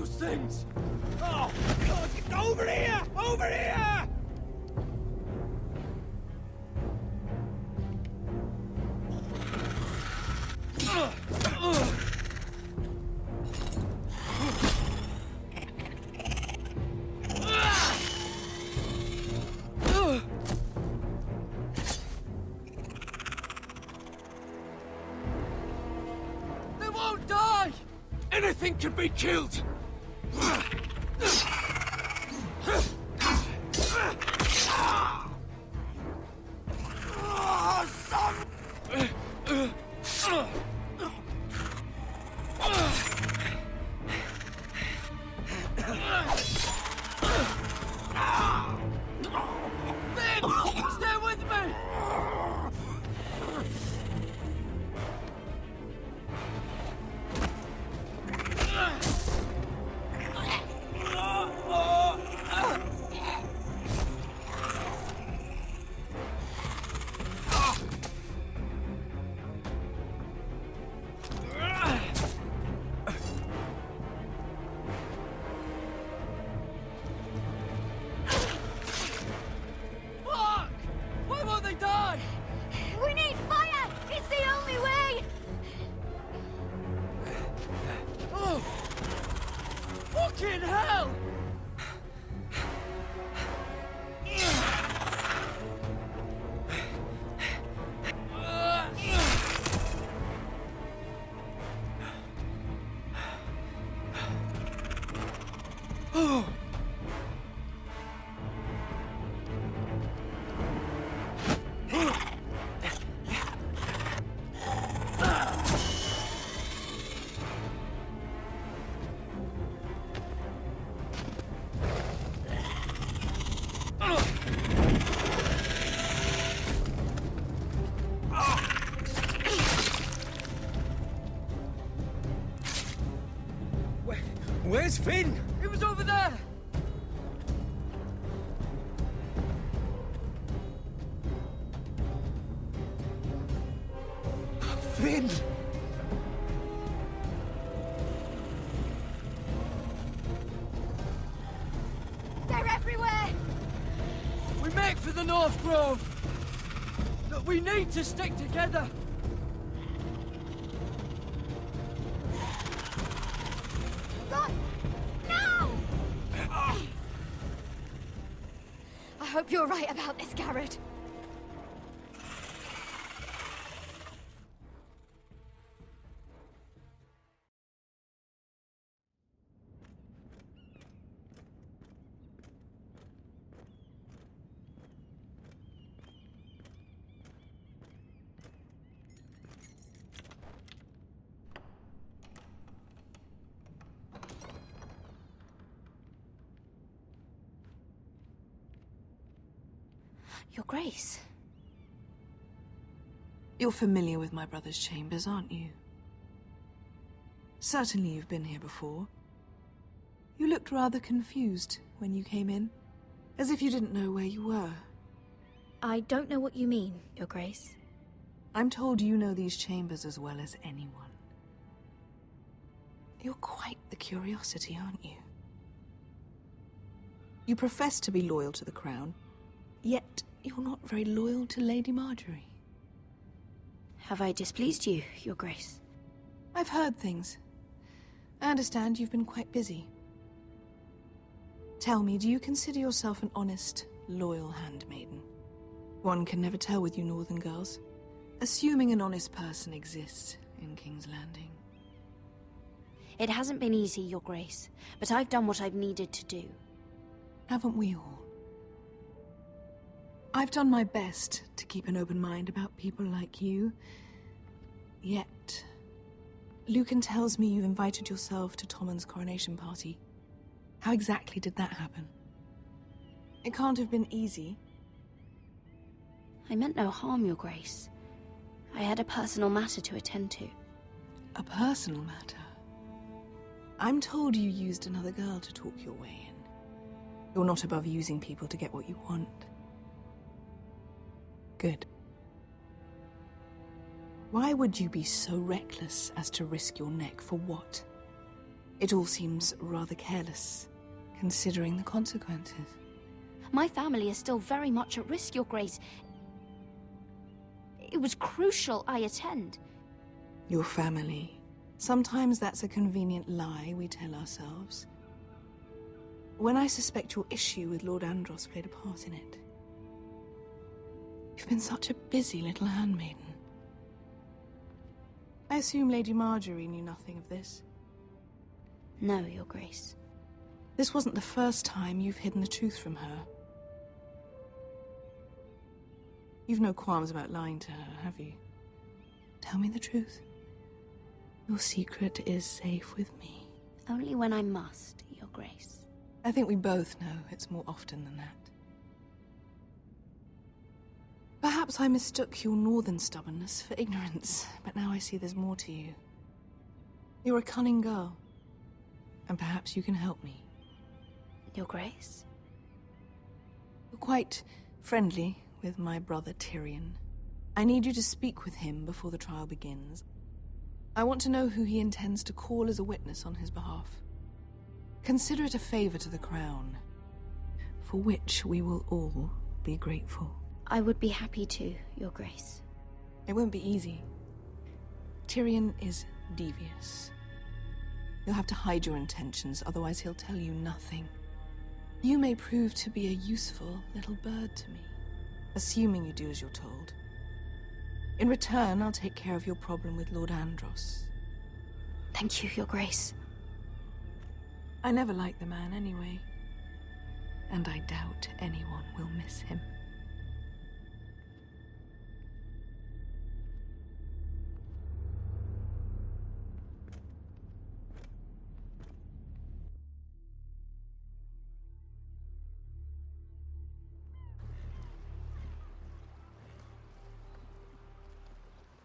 those things! Oh, God, get over here! Over here! They won't die! Anything can be killed! Stay with me! Fuck! Why won't they die? We need fire! It's the only way! Oh! Fucking hell! Oh! Where's Finn? It was over there! Finn! They're everywhere! We make for the North Grove! But we need to stick together! Run! Now! I hope you're right about this, Garrett. Your Grace. You're familiar with my brother's chambers, aren't you? Certainly you've been here before. You looked rather confused when you came in, as if you didn't know where you were. I don't know what you mean, Your Grace. I'm told you know these chambers as well as anyone. You're quite the curiosity, aren't you? You profess to be loyal to the crown, yet you're not very loyal to Lady Marjorie. Have I displeased you, Your Grace? I've heard things. I understand you've been quite busy. Tell me, do you consider yourself an honest, loyal handmaiden? One can never tell with you northern girls. Assuming an honest person exists in King's Landing. It hasn't been easy, Your Grace, but I've done what I've needed to do. Haven't we all? I've done my best to keep an open mind about people like you. Yet, Lucan tells me you invited yourself to Tommen's coronation party. How exactly did that happen? It can't have been easy. I meant no harm, Your Grace. I had a personal matter to attend to. A personal matter? I'm told you used another girl to talk your way in. You're not above using people to get what you want. Good. Why would you be so reckless as to risk your neck for what? It all seems rather careless, considering the consequences. My family is still very much at risk, Your Grace. It was crucial I attend. Your family. Sometimes that's a convenient lie we tell ourselves. When I suspect your issue with Lord Andros played a part in it. You've been such a busy little handmaiden. I assume Lady Marjorie knew nothing of this. No, Your Grace. This wasn't the first time you've hidden the truth from her. You've no qualms about lying to her, have you? Tell me the truth. Your secret is safe with me. Only when I must, Your Grace. I think we both know it's more often than that. Perhaps I mistook your northern stubbornness for ignorance, but now I see there's more to you. You're a cunning girl, and perhaps you can help me. Your Grace? You're quite friendly with my brother Tyrion. I need you to speak with him before the trial begins. I want to know who he intends to call as a witness on his behalf. Consider it a favor to the crown, for which we will all be grateful. I would be happy to, Your Grace. It won't be easy. Tyrion is devious. You'll have to hide your intentions, otherwise he'll tell you nothing. You may prove to be a useful little bird to me, assuming you do as you're told. In return, I'll take care of your problem with Lord Andros. Thank you, Your Grace. I never liked the man anyway, and I doubt anyone will miss him.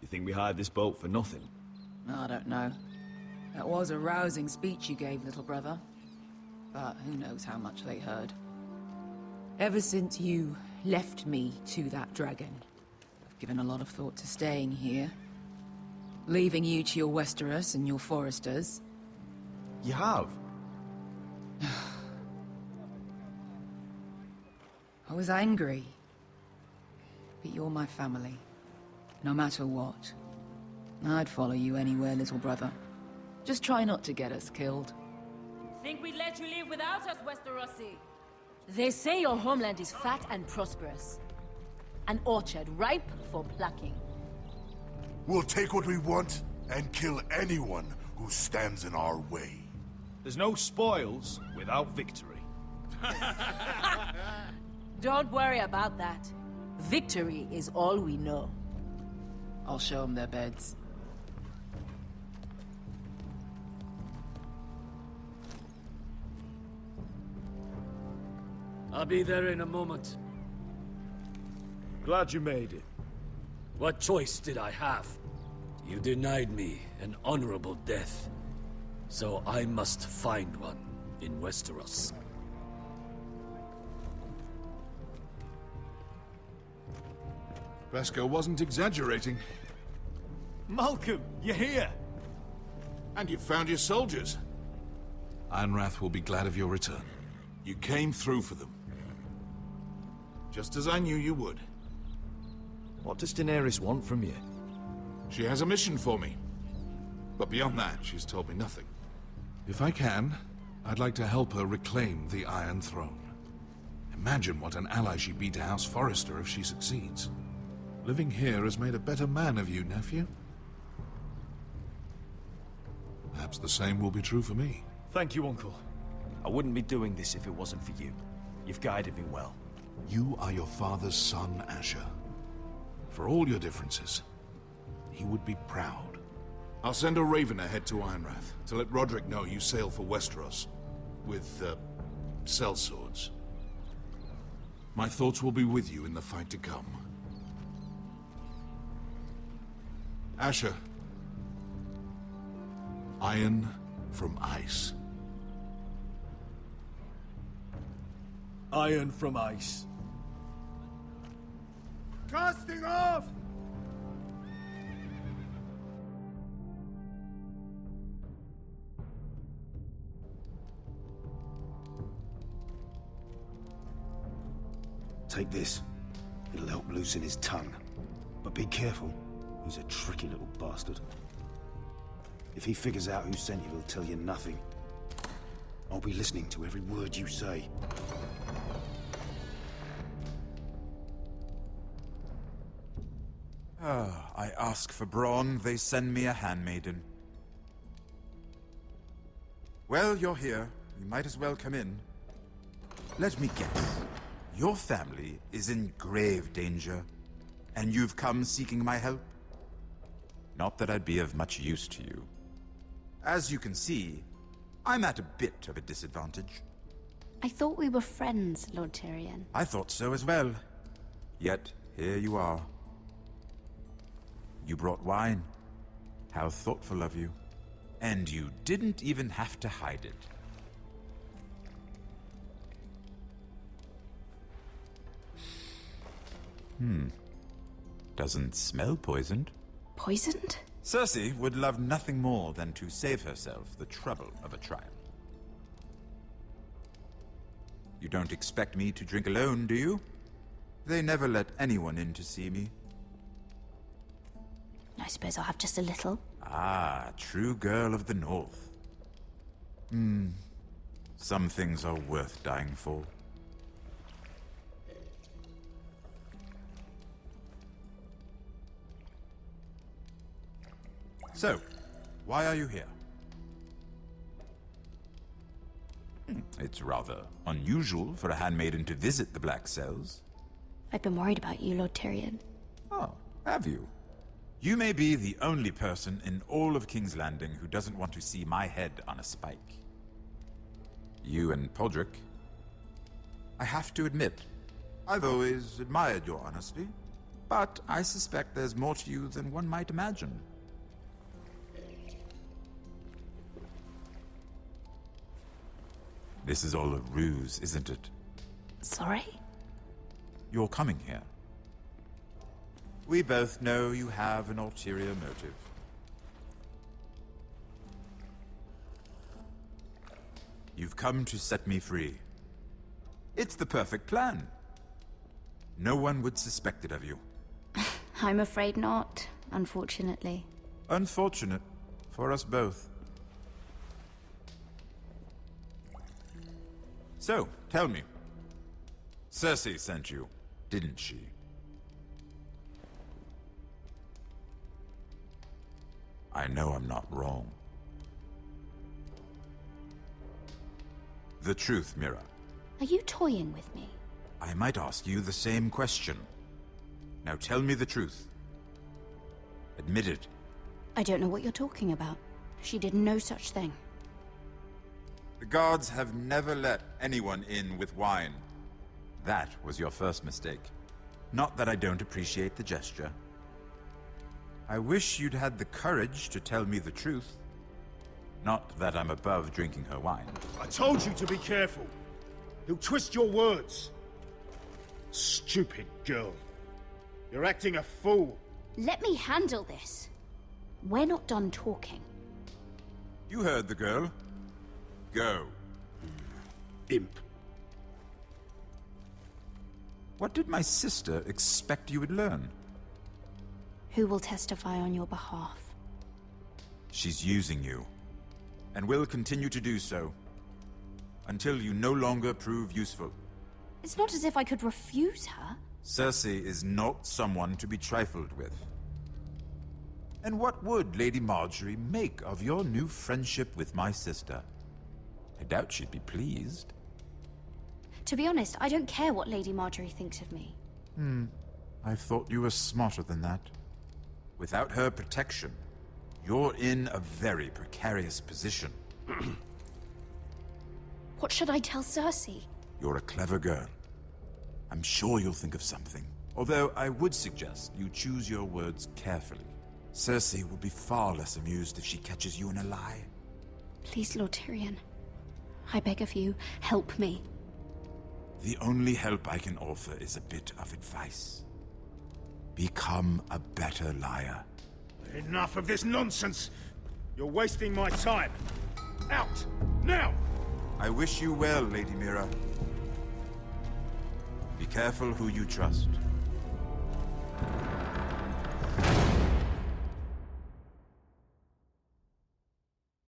You think we hired this boat for nothing? I don't know. That was a rousing speech you gave, little brother. But who knows how much they heard. Ever since you left me to that dragon, I've given a lot of thought to staying here. Leaving you to your Westeros and your Foresters. You have? I was angry. But you're my family. No matter what. I'd follow you anywhere, little brother. Just try not to get us killed. Think we'd let you live without us, Westerosi? They say your homeland is fat and prosperous. An orchard ripe for plucking. We'll take what we want and kill anyone who stands in our way. There's no spoils without victory. Don't worry about that. Victory is all we know. I'll show them their beds. I'll be there in a moment. Glad you made it. What choice did I have? You denied me an honorable death. So I must find one in Westeros. Vesco wasn't exaggerating. Malcolm, you're here! And you found your soldiers. Ironrath will be glad of your return. You came through for them. Just as I knew you would. What does Daenerys want from you? She has a mission for me. But beyond that, she's told me nothing. If I can, I'd like to help her reclaim the Iron Throne. Imagine what an ally she'd be to House Forrester if she succeeds. Living here has made a better man of you, nephew. Perhaps the same will be true for me. Thank you, Uncle. I wouldn't be doing this if it wasn't for you. You've guided me well. You are your father's son, Asher. For all your differences, he would be proud. I'll send a raven ahead to Ironrath to let Roderick know you sail for Westeros with, sellswords. My thoughts will be with you in the fight to come. Asher. Iron from ice. Iron from ice. Casting off! Take this. It'll help loosen his tongue. But be careful. He's a tricky little bastard. If he figures out who sent you, he'll tell you nothing. I'll be listening to every word you say. I ask for brawn, they send me a handmaiden. Well, you're here. You might as well come in. Let me guess. Your family is in grave danger, and you've come seeking my help? Not that I'd be of much use to you. As you can see, I'm at a bit of a disadvantage. I thought we were friends, Lord Tyrion. I thought so as well. Yet, here you are. You brought wine. How thoughtful of you. And you didn't even have to hide it. Doesn't smell poisoned. Poisoned? Cersei would love nothing more than to save herself the trouble of a trial. You don't expect me to drink alone, do you? They never let anyone in to see me. I suppose I'll have just a little. Ah, true girl of the North. Some things are worth dying for. So, why are you here? It's rather unusual for a handmaiden to visit the Black Cells. I've been worried about you, Lord Tyrion. Oh, have you? You may be the only person in all of King's Landing who doesn't want to see my head on a spike. You and Podrick. I have to admit, I've always admired your honesty, but I suspect there's more to you than one might imagine. This is all a ruse, isn't it? Sorry? You're coming here. We both know you have an ulterior motive. You've come to set me free. It's the perfect plan. No one would suspect it of you. I'm afraid not, unfortunately. Unfortunate for us both. So, tell me. Cersei sent you, didn't she? I know I'm not wrong. The truth, Mira. Are you toying with me? I might ask you the same question. Now tell me the truth. Admit it. I don't know what you're talking about. She did no such thing. The guards have never let anyone in with wine. That was your first mistake. Not that I don't appreciate the gesture. I wish you'd had the courage to tell me the truth. Not that I'm above drinking her wine. I told you to be careful. He'll twist your words. Stupid girl. You're acting a fool. Let me handle this. We're not done talking. You heard the girl. Go. Imp. What did my sister expect you would learn? Who will testify on your behalf? She's using you, and will continue to do so, until you no longer prove useful. It's not as if I could refuse her. Cersei is not someone to be trifled with. And what would Lady Marjorie make of your new friendship with my sister? I doubt she'd be pleased. To be honest, I don't care what Lady Marjorie thinks of me. I thought you were smarter than that. Without her protection, you're in a very precarious position. What should I tell Cersei? You're a clever girl. I'm sure you'll think of something. Although I would suggest you choose your words carefully. Cersei will be far less amused if she catches you in a lie. Please, Lord Tyrion. I beg of you, help me. The only help I can offer is a bit of advice. Become a better liar. Enough of this nonsense. You're wasting my time. Out! Now! I wish you well, Lady Mira. Be careful who you trust.